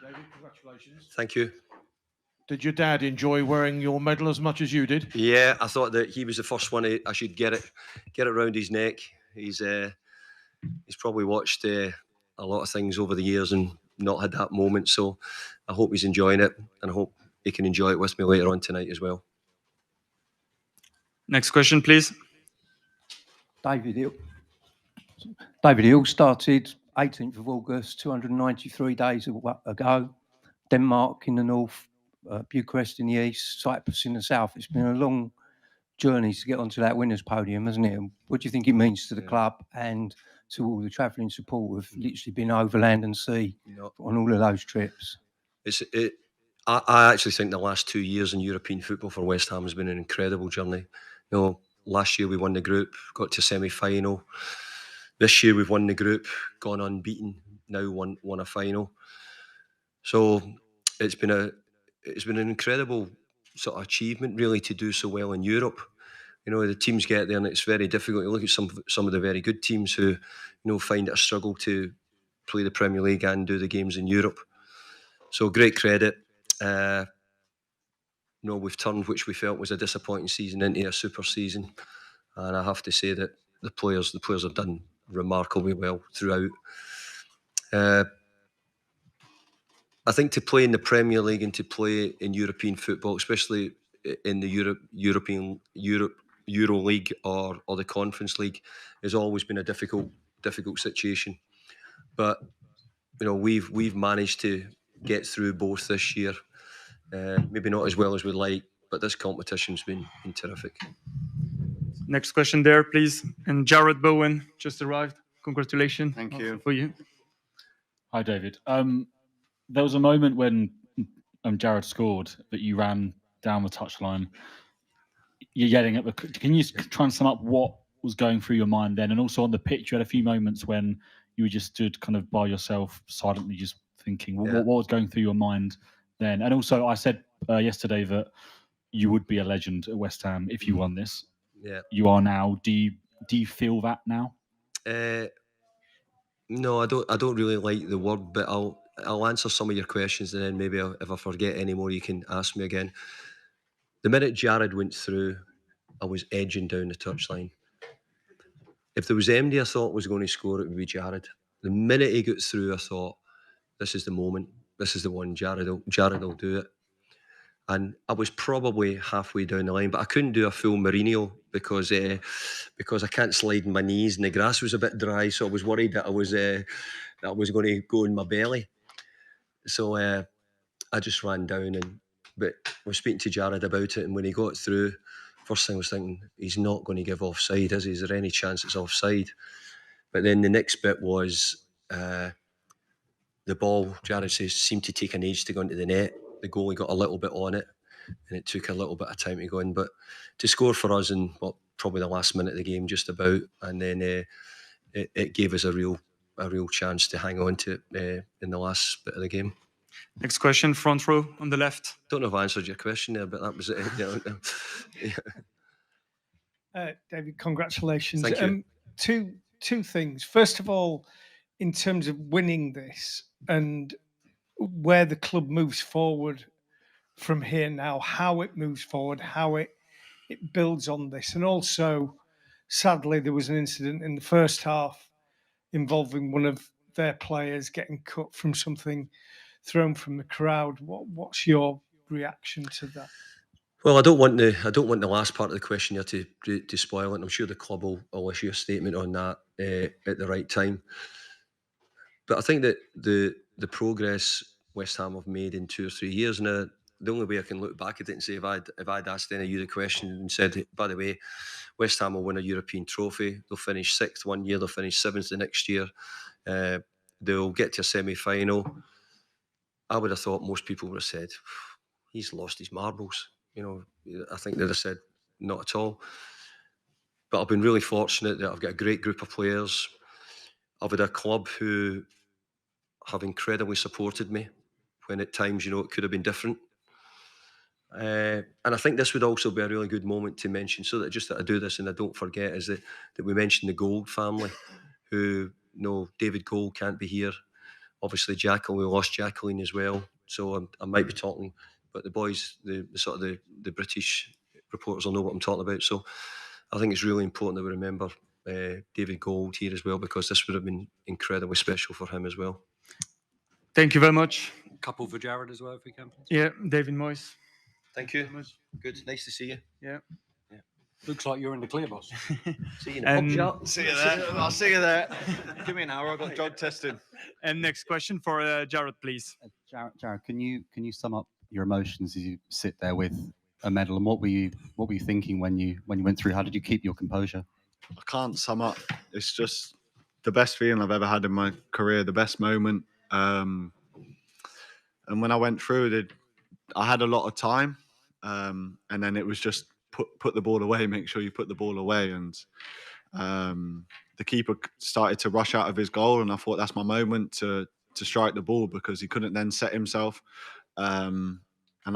David, congratulations. Thank you. Did your dad enjoy wearing your medal as much as you did? Yeah, I thought that he was the first one. I should get it around his neck. He's probably watched a lot of things over the years and not had that moment. So I hope he's enjoying it, and I hope he can enjoy it with me later on tonight as well. Next question, please. David Hill started 18th of August, 293 days ago. Denmark in the north, Bucharest in the east, Cyprus in the south. It's been a long journey to get onto that winners' podium, hasn't it? And what do you think it means to the club and to all the travelling support who've literally been over land and sea on all of those trips? I actually think the last 2 years in European football for West Ham has been an incredible journey. Last year we won the group, got to semi-final. This year we've won the group, gone unbeaten, now won a final. So it's been an incredible sort of achievement really to do so well in Europe. The teams get there and it's very difficult. You look at some of the very good teams who find it a struggle to play the Premier League and do the games in Europe. So great credit. We've turned which we felt was a disappointing season into a super season, and I have to say that the players have done remarkably well throughout. I think to play in the Premier League and to play in European football, especially in the Euro League or the Conference League, has always been a difficult situation. But we've managed to get through both this year. Maybe not as well as we'd like, but this competition's been terrific. Next question there, please. And Jarrod Bowen just arrived. Congratulations. Thank you. For you. Hi, David. There was a moment when Jarrod scored that you ran down the touchline. You're yelling at the... Can you try and sum up what was going through your mind then? And also on the pitch, you had a few moments when you were just stood kind of by yourself, silently just thinking, what was going through your mind then? And also, I said yesterday that you would be a legend at West Ham if you won this. Yeah. You are now. Do you feel that now? No, I don't really like the word, but I'll answer some of your questions, and then maybe if I forget any more, you can ask me again. The minute Jarrod went through, I was edging down the touchline. If there was anybody I thought was going to score, it would be Jarrod. The minute he got through, I thought, this is the moment. This is the one. Jarrod will do it. And I was probably halfway down the line, but I couldn't do a full Mourinho because I can't slide in my knees and the grass was a bit dry, so I was worried that I was going to go in my belly. So I just ran down, but I was speaking to Jarrod about it, and when he got through, first thing I was thinking, he's not going to give offside, is he? Is there any chance it's offside? But then the next bit was the ball, Jarrod says, seemed to take an age to go into the net. The goalie got a little bit on it, and it took a little bit of time to go in. But to score for us in probably the last minute of the game, just about, and then it gave us a real chance to hang on to it in the last bit of the game. Next question, front row on the left. Don't know if I answered your question there, but that was it. David, congratulations. Thank you. Two things. First of all, in terms of winning this and where the club moves forward from here now, how it moves forward, how it builds on this. And also, sadly, there was an incident in the first half involving one of their players getting cut from something thrown from the crowd. What's your reaction to that? Well, I don't want the last part of the question here to spoil it. And I'm sure the club will issue a statement on that at the right time. But I think that the progress West Ham have made in 2 or 3 years now, the only way I can look back at it and say if I'd asked any of you the question and said, by the way, West Ham will win a European trophy, they'll finish 6th one year, they'll finish 7th the next year, they'll get to a semi-final, I would have thought most people would have said, he's lost his marbles. I think they'd have said, not at all. But I've been really fortunate that I've got a great group of players. I've had a club who have incredibly supported me when at times, it could have been different. And I think this would also be a really good moment to mention, so that I do this and I don't forget, is that we mentioned the Gold family, who, David Gold can't be here obviously we lost Jacqueline as well, so I might be talking, but the boys, the sort of the British reporters will know what I'm talking about. So I think it's really important that we remember David Gold here as well, because this would have been incredibly special for him as well. Thank you very much. Couple for Jarrod as well, if we can, please. Yeah, David Moyes. Thank you. Good. Nice to see you. Yeah. Looks like you're in the clear, boss. See you in a pub shop. See you there. I'll see you there. Give me an hour. I've got drug testing. And next question for Jarrod, please. Jarrod, can you sum up your emotions as you sit there with a medal, and what were you thinking when you went through? How did you keep your composure? I can't sum up. It's just the best feeling I've ever had in my career, the best moment. And when I went through it, I had a lot of time, and then it was just put the ball away, make sure you put the ball away. And the keeper started to rush out of his goal, and I thought that's my moment to strike the ball, because he couldn't then set himself. And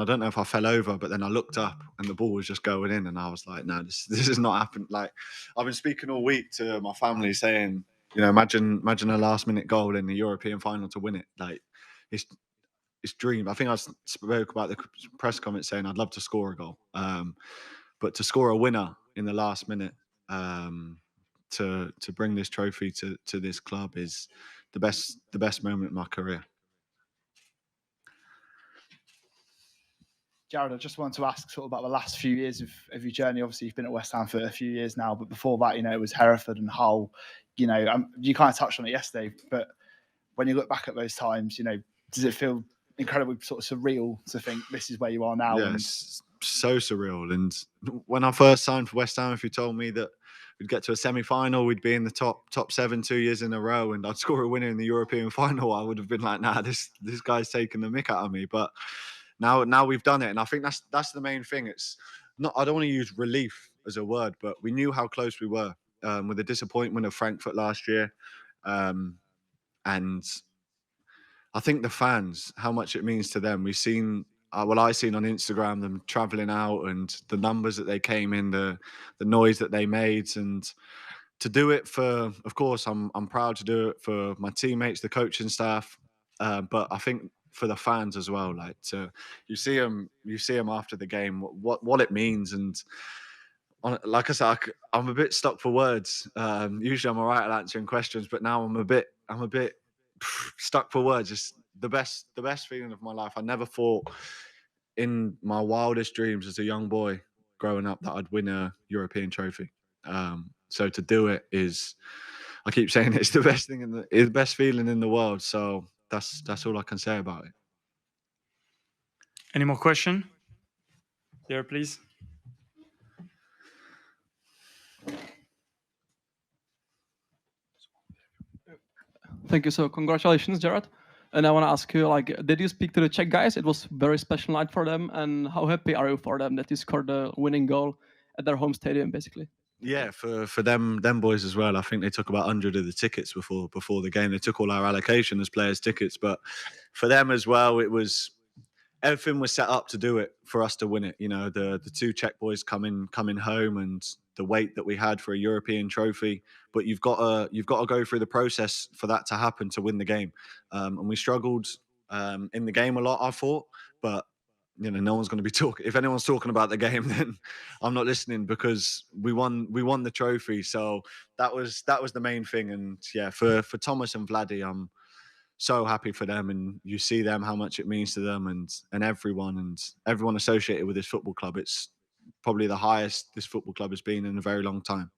I don't know if I fell over, but then I looked up and the ball was just going in, and I was like, no, this has not happened. Like, I've been speaking all week to my family saying, imagine a last minute goal in the European final to win it. Like, it's dream. I think I spoke about the press comment saying I'd love to score a goal. But to score a winner in the last minute, to bring this trophy to this club is the best moment in my career. Jarrod, I just wanted to ask sort of about the last few years of your journey. Obviously, you've been at West Ham for a few years now, but before that, it was Hereford and Hull. You kind of touched on it yesterday, but when you look back at those times, does it feel incredibly sort of surreal to think this is where you are now? Yeah, it's so surreal. And when I first signed for West Ham, if you told me that we'd get to a semi-final, we'd be in the top 7 2 years in a row, and I'd score a winner in the European final, I would have been like, nah, this guy's taking the mick out of me. But now we've done it, and I think that's the main thing. It's not, I don't want to use relief as a word, but we knew how close we were with the disappointment of Frankfurt last year, and I think the fans, how much it means to them. We've seen, I seen on Instagram them traveling out, and the numbers that they came in, the noise that they made, and to do it for, of course, I'm proud to do it for my teammates, the coaching staff, but I think for the fans as well. Like, you see them after the game, what it means, and like I said, I'm a bit stuck for words. Usually I'm all right at answering questions, but now I'm a bit stuck for words. It's the best feeling of my life. I never thought in my wildest dreams as a young boy growing up that I'd win a European trophy. So to do it is, I keep saying it's the best thing it's the best feeling in the world. So that's all I can say about it. Any more question? There, please. Thank you. So congratulations, Jarrod. And I want to ask you, did you speak to the Czech guys? It was a very special night for them. And how happy are you for them that you scored the winning goal at their home stadium, basically? Yeah, for them boys as well. I think they took about 100 of the tickets before the game. They took all our allocation as players' tickets, but for them as well, it was, everything was set up to do it for us to win it. The 2 Czech boys coming home, and the weight that we had for a European trophy. But you've got to go through the process for that to happen to win the game. And we struggled in the game a lot, I thought, but no one's going to be talking. If anyone's talking about the game, then I'm not listening, because we won the trophy. So that was the main thing. And yeah, for Thomas and Vladdy, I'm so happy for them, and you see them, how much it means to them, and everyone associated with this football club. It's probably the highest this football club has been in a very long time.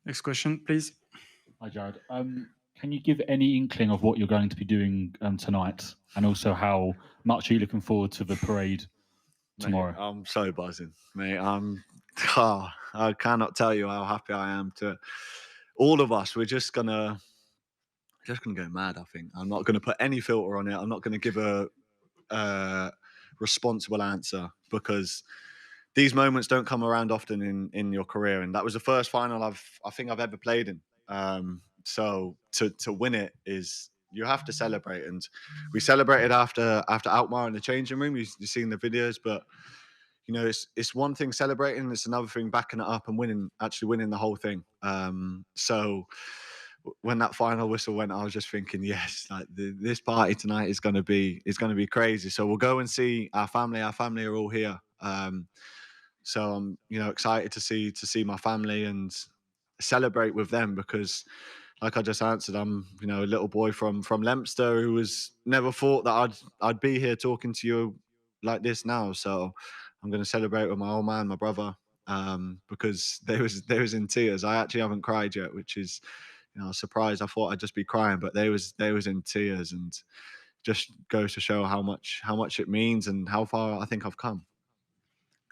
Next question, please. Hi, Jarrod. Can you give any inkling of what you're going to be doing tonight, and also how much are you looking forward to the parade tomorrow? Mate, I'm so buzzing, mate. I cannot tell you how happy I am to all of us. We're just gonna go mad. I think I'm not gonna put any filter on it. I'm not gonna give a responsible answer, because these moments don't come around often in your career, and that was the first final I think I've ever played in. So to win it is, you have to celebrate, and we celebrated after Alkmaar in the changing room. You've seen the videos, but it's one thing celebrating, it's another thing backing it up and actually winning the whole thing. So when that final whistle went, I was just thinking, yes, like this party tonight is going to be crazy. So we'll go and see our family. Our family are all here. So I'm, excited to see my family and celebrate with them, because, like I just answered, I'm, a little boy from Leominster who was never thought that I'd be here talking to you like this now. So I'm going to celebrate with my old man, my brother, because they was in tears. I actually haven't cried yet, which is, I was surprised. I thought I'd just be crying, but they was in tears, and just goes to show how much it means and how far I think I've come.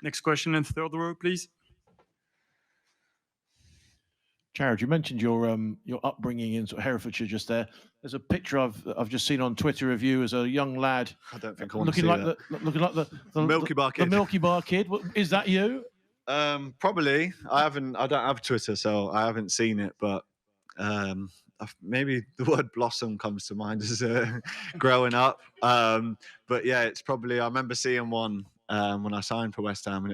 Next question in third row, please. Jarrod, you mentioned your upbringing in sort of Herefordshire just there. There's a picture I've just seen on Twitter of you as a young lad. I don't think I want to looking see like that. looking like the Milky Bar kid. The Milky Bar kid. Is that you? Probably. I don't have Twitter, so I haven't seen it, but maybe the word blossom comes to mind as growing up. But yeah, it's probably, I remember seeing one when I signed for West Ham, and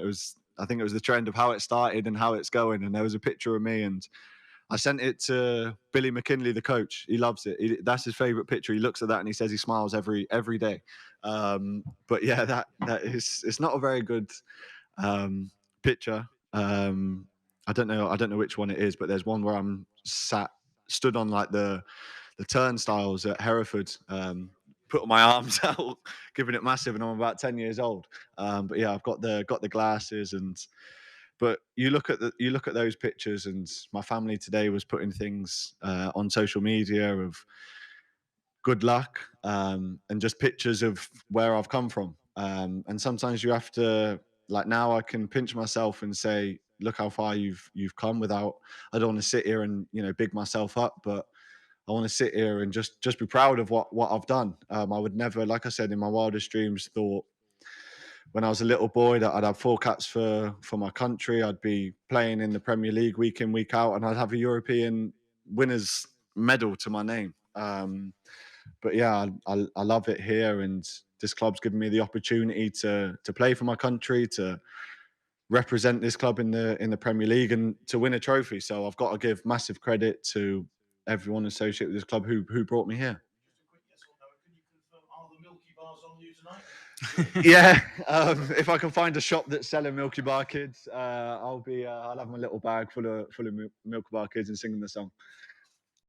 I think it was the trend of how it started and how it's going. And there was a picture of me, and I sent it to Billy McKinley, the coach. He loves it. That's his favourite picture. He looks at that and he says he smiles every day. But yeah, that is, it's not a very good picture. I don't know which one it is, but there's one where I'm stood on like the turnstiles at Hereford, put my arms out, giving it massive, and I'm about 10 years old. But yeah, I've got the glasses, but you look at those pictures, and my family today was putting things on social media of good luck, and just pictures of where I've come from. And sometimes you have to, like, now I can pinch myself and say, look how far you've come, without, I don't want to sit here and, big myself up, but I want to sit here and just be proud of what I've done. I would never, like I said, in my wildest dreams, thought when I was a little boy that I'd have 4 caps for my country. I'd be playing in the Premier League week in, week out, and I'd have a European winners medal to my name. But yeah, I love it here, and this club's given me the opportunity to play for my country, to represent this club in the Premier League, and to win a trophy. So I've got to give massive credit to everyone associated with this club who brought me here. Yeah, if I can find a shop that's selling Milky Bar Kids, I'll have my little bag full of Milky Bar Kids and singing the song.